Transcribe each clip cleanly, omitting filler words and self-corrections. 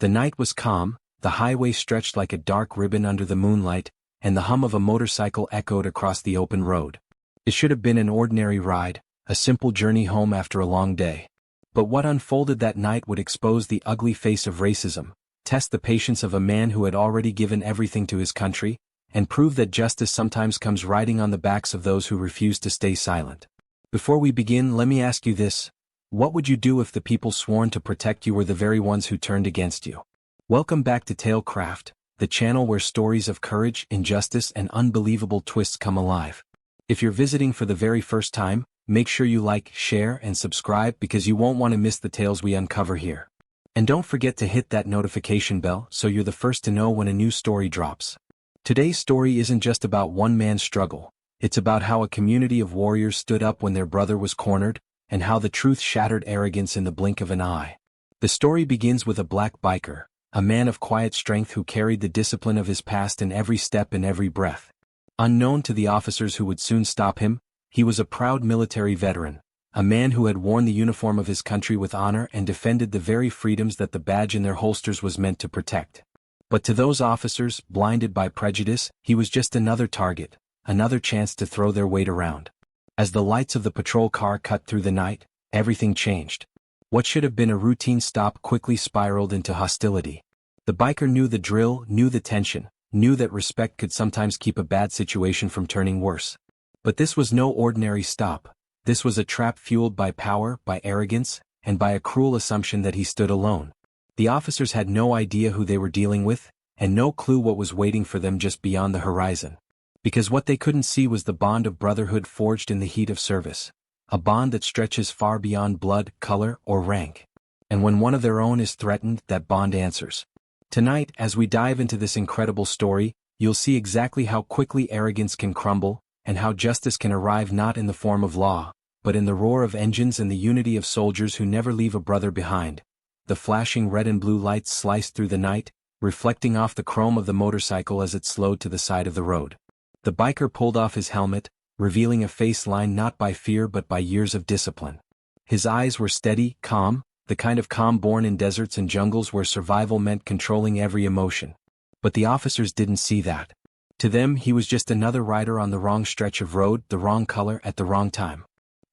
The night was calm, the highway stretched like a dark ribbon under the moonlight, and the hum of a motorcycle echoed across the open road. It should have been an ordinary ride, a simple journey home after a long day. But what unfolded that night would expose the ugly face of racism, test the patience of a man who had already given everything to his country, and prove that justice sometimes comes riding on the backs of those who refuse to stay silent. Before we begin, let me ask you this. What would you do if the people sworn to protect you were the very ones who turned against you? Welcome back to Talecraft, the channel where stories of courage, injustice, and unbelievable twists come alive. If you're visiting for the very first time, make sure you like, share, and subscribe because you won't want to miss the tales we uncover here. And don't forget to hit that notification bell so you're the first to know when a new story drops. Today's story isn't just about one man's struggle, it's about how a community of warriors stood up when their brother was cornered, and how the truth shattered arrogance in the blink of an eye. The story begins with a black biker, a man of quiet strength who carried the discipline of his past in every step and every breath. Unknown to the officers who would soon stop him, he was a proud military veteran, a man who had worn the uniform of his country with honor and defended the very freedoms that the badge in their holsters was meant to protect. But to those officers, blinded by prejudice, he was just another target, another chance to throw their weight around. As the lights of the patrol car cut through the night, everything changed. What should have been a routine stop quickly spiraled into hostility. The biker knew the drill, knew the tension, knew that respect could sometimes keep a bad situation from turning worse. But this was no ordinary stop. This was a trap fueled by power, by arrogance, and by a cruel assumption that he stood alone. The officers had no idea who they were dealing with, and no clue what was waiting for them just beyond the horizon. Because what they couldn't see was the bond of brotherhood forged in the heat of service. A bond that stretches far beyond blood, color, or rank. And when one of their own is threatened, that bond answers. Tonight, as we dive into this incredible story, you'll see exactly how quickly arrogance can crumble, and how justice can arrive not in the form of law, but in the roar of engines and the unity of soldiers who never leave a brother behind. The flashing red and blue lights sliced through the night, reflecting off the chrome of the motorcycle as it slowed to the side of the road. The biker pulled off his helmet, revealing a face lined not by fear but by years of discipline. His eyes were steady, calm, the kind of calm born in deserts and jungles where survival meant controlling every emotion. But the officers didn't see that. To them, he was just another rider on the wrong stretch of road, the wrong color at the wrong time.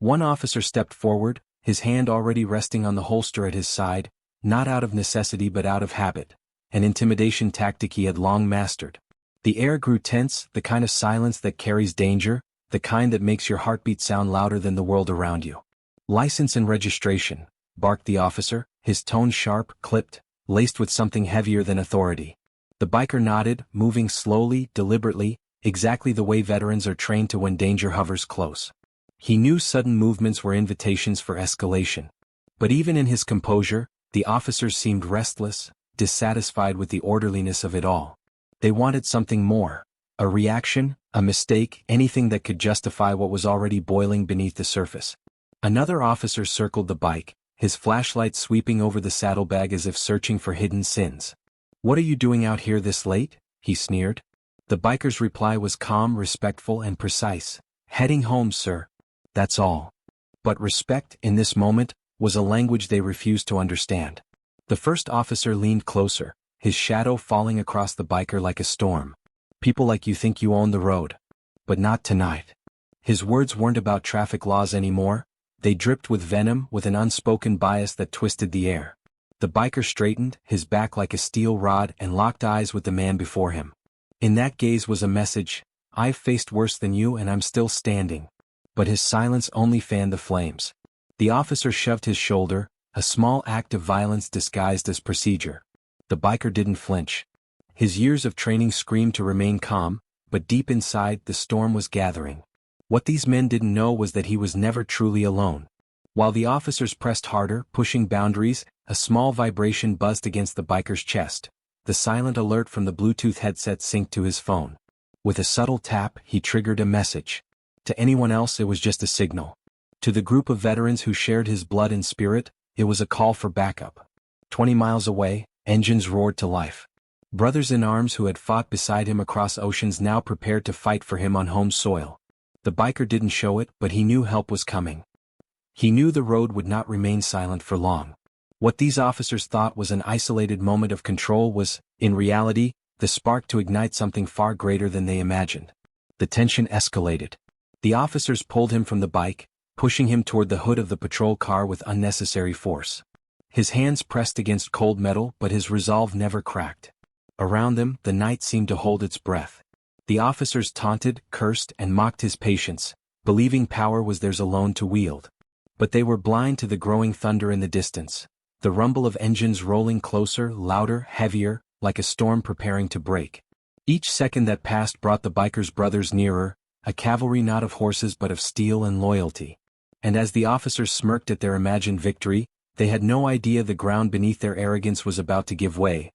One officer stepped forward, his hand already resting on the holster at his side, not out of necessity but out of habit, an intimidation tactic he had long mastered. The air grew tense, the kind of silence that carries danger, the kind that makes your heartbeat sound louder than the world around you. "License and registration," barked the officer, his tone sharp, clipped, laced with something heavier than authority. The biker nodded, moving slowly, deliberately, exactly the way veterans are trained to when danger hovers close. He knew sudden movements were invitations for escalation. But even in his composure, the officers seemed restless, dissatisfied with the orderliness of it all. They wanted something more. A reaction, a mistake, anything that could justify what was already boiling beneath the surface. Another officer circled the bike, his flashlight sweeping over the saddlebag as if searching for hidden sins. "What are you doing out here this late?" he sneered. The biker's reply was calm, respectful, and precise. "Heading home, sir. That's all." But respect, in this moment, was a language they refused to understand. The first officer leaned closer, his shadow falling across the biker like a storm. "People like you think you own the road. But not tonight." His words weren't about traffic laws anymore. They dripped with venom, with an unspoken bias that twisted the air. The biker straightened, his back like a steel rod, and locked eyes with the man before him. In that gaze was a message: "I've faced worse than you and I'm still standing." But his silence only fanned the flames. The officer shoved his shoulder, a small act of violence disguised as procedure. The biker didn't flinch. His years of training screamed to remain calm, but deep inside, the storm was gathering. What these men didn't know was that he was never truly alone. While the officers pressed harder, pushing boundaries, a small vibration buzzed against the biker's chest. The silent alert from the Bluetooth headset synced to his phone. With a subtle tap, he triggered a message. To anyone else, it was just a signal. To the group of veterans who shared his blood and spirit, it was a call for backup. 20 miles away, engines roared to life. Brothers in arms who had fought beside him across oceans now prepared to fight for him on home soil. The biker didn't show it, but he knew help was coming. He knew the road would not remain silent for long. What these officers thought was an isolated moment of control was, in reality, the spark to ignite something far greater than they imagined. The tension escalated. The officers pulled him from the bike, pushing him toward the hood of the patrol car with unnecessary force. His hands pressed against cold metal, but his resolve never cracked. Around them, the night seemed to hold its breath. The officers taunted, cursed, and mocked his patience, believing power was theirs alone to wield. But they were blind to the growing thunder in the distance, the rumble of engines rolling closer, louder, heavier, like a storm preparing to break. Each second that passed brought the bikers' brothers nearer, a cavalry not of horses but of steel and loyalty. And as the officers smirked at their imagined victory, they had no idea the ground beneath their arrogance was about to give way.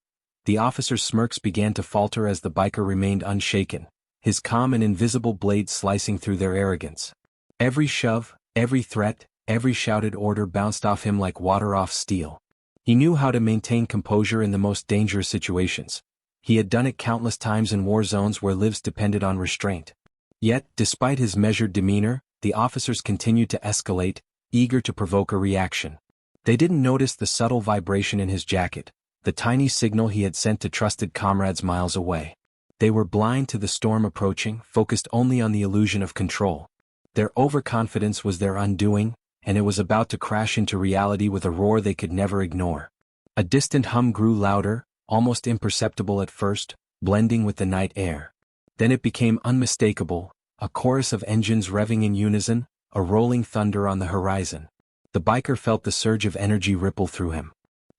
The officers' smirks began to falter as the biker remained unshaken, his calm and invisible blade slicing through their arrogance. Every shove, every threat, every shouted order bounced off him like water off steel. He knew how to maintain composure in the most dangerous situations. He had done it countless times in war zones where lives depended on restraint. Yet, despite his measured demeanor, the officers continued to escalate, eager to provoke a reaction. They didn't notice the subtle vibration in his jacket, the tiny signal he had sent to trusted comrades miles away. They were blind to the storm approaching, focused only on the illusion of control. Their overconfidence was their undoing, and it was about to crash into reality with a roar they could never ignore. A distant hum grew louder, almost imperceptible at first, blending with the night air. Then it became unmistakable, a chorus of engines revving in unison, a rolling thunder on the horizon. The biker felt the surge of energy ripple through him.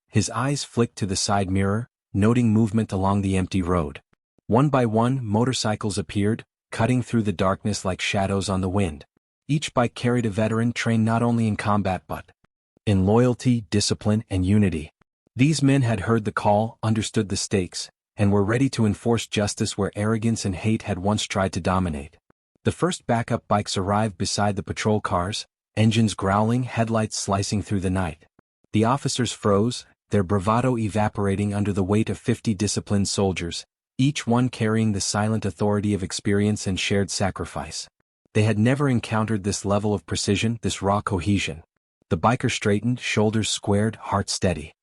His eyes flicked to the side mirror, noting movement along the empty road. One by one, motorcycles appeared, cutting through the darkness like shadows on the wind. Each bike carried a veteran trained not only in combat but in loyalty, discipline, and unity. These men had heard the call, understood the stakes, and were ready to enforce justice where arrogance and hate had once tried to dominate. The first backup bikes arrived beside the patrol cars, engines growling, headlights slicing through the night. The officers froze, their bravado evaporating under the weight of 50 disciplined soldiers, each one carrying the silent authority of experience and shared sacrifice. They had never encountered this level of precision, this raw cohesion. The biker straightened, shoulders squared, heart steady.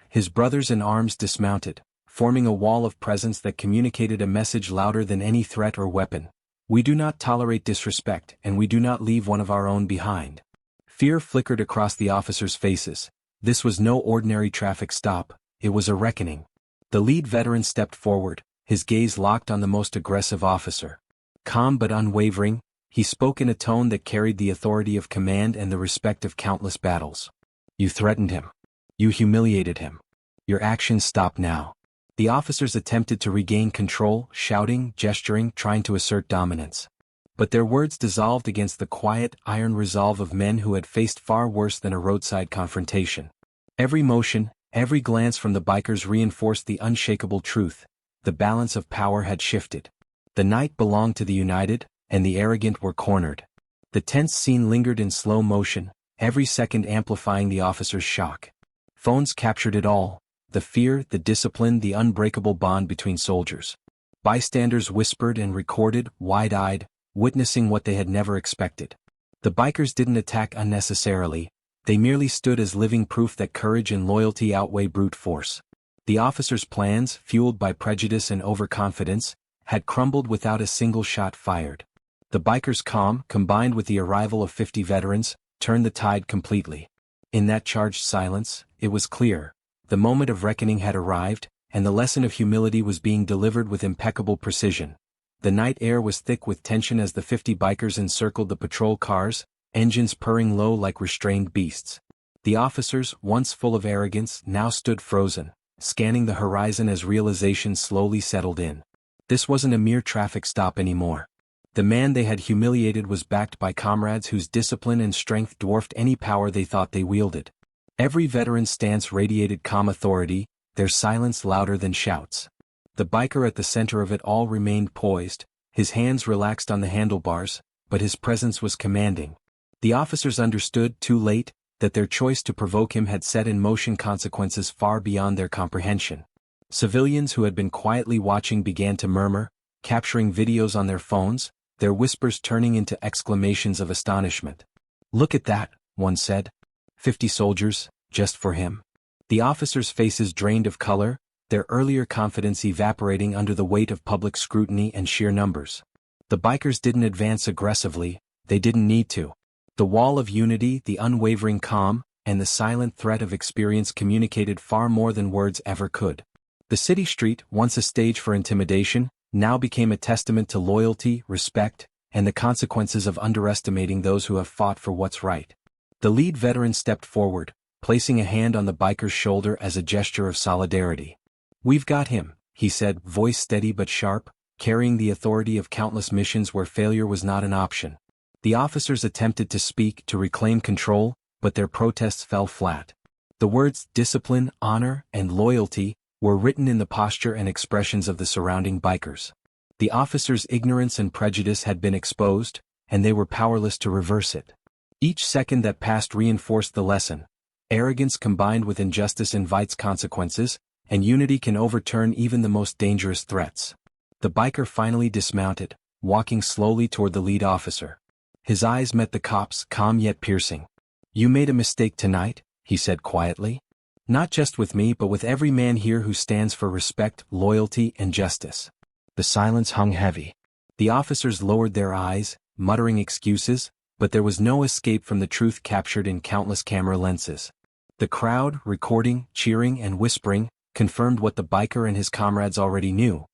His brothers in arms dismounted, forming a wall of presence that communicated a message louder than any threat or weapon. We do not tolerate disrespect, and we do not leave one of our own behind. Fear flickered across the officers' faces. This was no ordinary traffic stop, it was a reckoning. The lead veteran stepped forward, his gaze locked on the most aggressive officer. Calm but unwavering, he spoke in a tone that carried the authority of command and the respect of countless battles. You threatened him. You humiliated him. Your actions stop now. The officers attempted to regain control, shouting, gesturing, trying to assert dominance. But their words dissolved against the quiet, iron resolve of men who had faced far worse than a roadside confrontation. Every motion, every glance from the bikers reinforced the unshakable truth. The balance of power had shifted. The night belonged to the united, and the arrogant were cornered. The tense scene lingered in slow motion, every second amplifying the officers' shock. Phones captured it all, the fear, the discipline, the unbreakable bond between soldiers. Bystanders whispered and recorded, wide-eyed, witnessing what they had never expected. The bikers didn't attack unnecessarily, they merely stood as living proof that courage and loyalty outweigh brute force. The officers' plans, fueled by prejudice and overconfidence, had crumbled without a single shot fired. The bikers' calm, combined with the arrival of 50 veterans, turned the tide completely. In that charged silence, it was clear. The moment of reckoning had arrived, and the lesson of humility was being delivered with impeccable precision. The night air was thick with tension as the 50 bikers encircled the patrol cars, engines purring low like restrained beasts. The officers, once full of arrogance, now stood frozen, scanning the horizon as realization slowly settled in. This wasn't a mere traffic stop anymore. The man they had humiliated was backed by comrades whose discipline and strength dwarfed any power they thought they wielded. Every veteran's stance radiated calm authority, their silence louder than shouts. The biker at the center of it all remained poised, his hands relaxed on the handlebars, but his presence was commanding. The officers understood, too late, that their choice to provoke him had set in motion consequences far beyond their comprehension. Civilians who had been quietly watching began to murmur, capturing videos on their phones, their whispers turning into exclamations of astonishment. "Look at that," one said. 50 soldiers, just for him. The officers' faces drained of color, their earlier confidence evaporating under the weight of public scrutiny and sheer numbers. The bikers didn't advance aggressively, they didn't need to. The wall of unity, the unwavering calm, and the silent threat of experience communicated far more than words ever could. The city street, once a stage for intimidation, now became a testament to loyalty, respect, and the consequences of underestimating those who have fought for what's right. The lead veteran stepped forward, placing a hand on the biker's shoulder as a gesture of solidarity. "We've got him," he said, voice steady but sharp, carrying the authority of countless missions where failure was not an option. The officers attempted to speak, to reclaim control, but their protests fell flat. The words discipline, honor, and loyalty were written in the posture and expressions of the surrounding bikers. The officers' ignorance and prejudice had been exposed, and they were powerless to reverse it. Each second that passed reinforced the lesson. Arrogance combined with injustice invites consequences, and unity can overturn even the most dangerous threats. The biker finally dismounted, walking slowly toward the lead officer. His eyes met the cop's, calm yet piercing. "You made a mistake tonight," he said quietly. "Not just with me but with every man here who stands for respect, loyalty, and justice." The silence hung heavy. The officers lowered their eyes, muttering excuses, but there was no escape from the truth captured in countless camera lenses. The crowd, recording, cheering, and whispering, confirmed what the biker and his comrades already knew.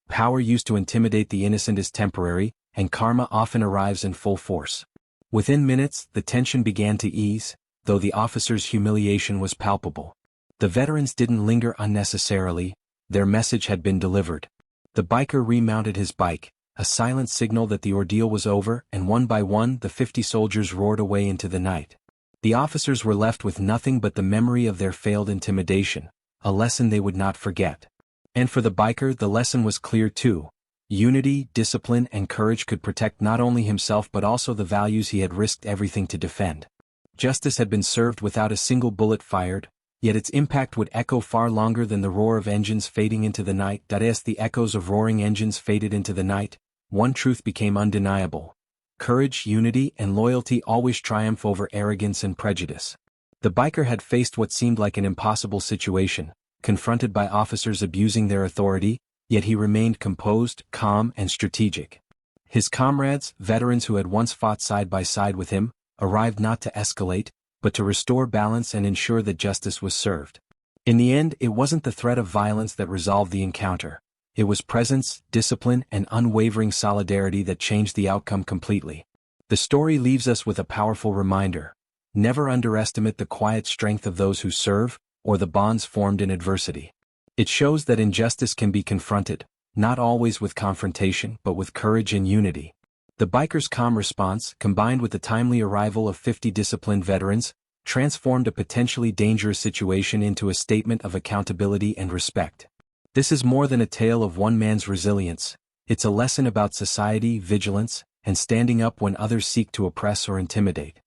Power used to intimidate the innocent is temporary, and karma often arrives in full force. Within minutes, the tension began to ease, though the officers' humiliation was palpable. The veterans didn't linger unnecessarily, their message had been delivered. The biker remounted his bike, a silent signal that the ordeal was over, and one by one the 50 soldiers roared away into the night. The officers were left with nothing but the memory of their failed intimidation, a lesson they would not forget. And for the biker, the lesson was clear too. Unity, discipline, and courage could protect not only himself but also the values he had risked everything to defend. Justice had been served without a single bullet fired, yet its impact would echo far longer than the roar of engines fading into the night. As the echoes of roaring engines faded into the night, one truth became undeniable. Courage, unity, and loyalty always triumph over arrogance and prejudice. The biker had faced what seemed like an impossible situation, confronted by officers abusing their authority, yet he remained composed, calm, and strategic. His comrades, veterans who had once fought side by side with him, arrived not to escalate, but to restore balance and ensure that justice was served. In the end, it wasn't the threat of violence that resolved the encounter. It was presence, discipline, and unwavering solidarity that changed the outcome completely. The story leaves us with a powerful reminder. Never underestimate the quiet strength of those who serve, or the bonds formed in adversity. It shows that injustice can be confronted, not always with confrontation but with courage and unity. The biker's calm response, combined with the timely arrival of 50 disciplined veterans, transformed a potentially dangerous situation into a statement of accountability and respect. This is more than a tale of one man's resilience. It's a lesson about society, vigilance, and standing up when others seek to oppress or intimidate.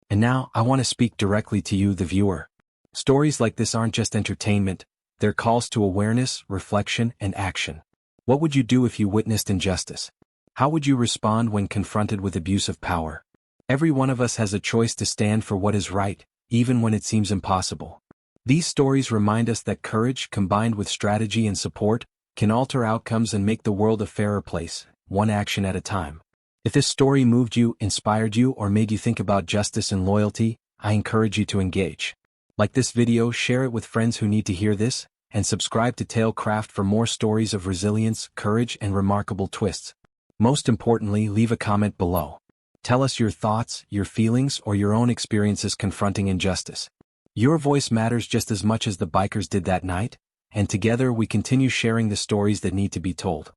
And now, I want to speak directly to you, the viewer. Stories like this aren't just entertainment, they're calls to awareness, reflection, and action. What would you do if you witnessed injustice? How would you respond when confronted with abuse of power? Every one of us has a choice to stand for what is right, even when it seems impossible. These stories remind us that courage, combined with strategy and support, can alter outcomes and make the world a fairer place, one action at a time. If this story moved you, inspired you, or made you think about justice and loyalty, I encourage you to engage. Like this video, share it with friends who need to hear this, and subscribe to Tailcraft for more stories of resilience, courage, and remarkable twists. Most importantly, leave a comment below. Tell us your thoughts, your feelings, or your own experiences confronting injustice. Your voice matters just as much as the bikers did that night, and together we continue sharing the stories that need to be told.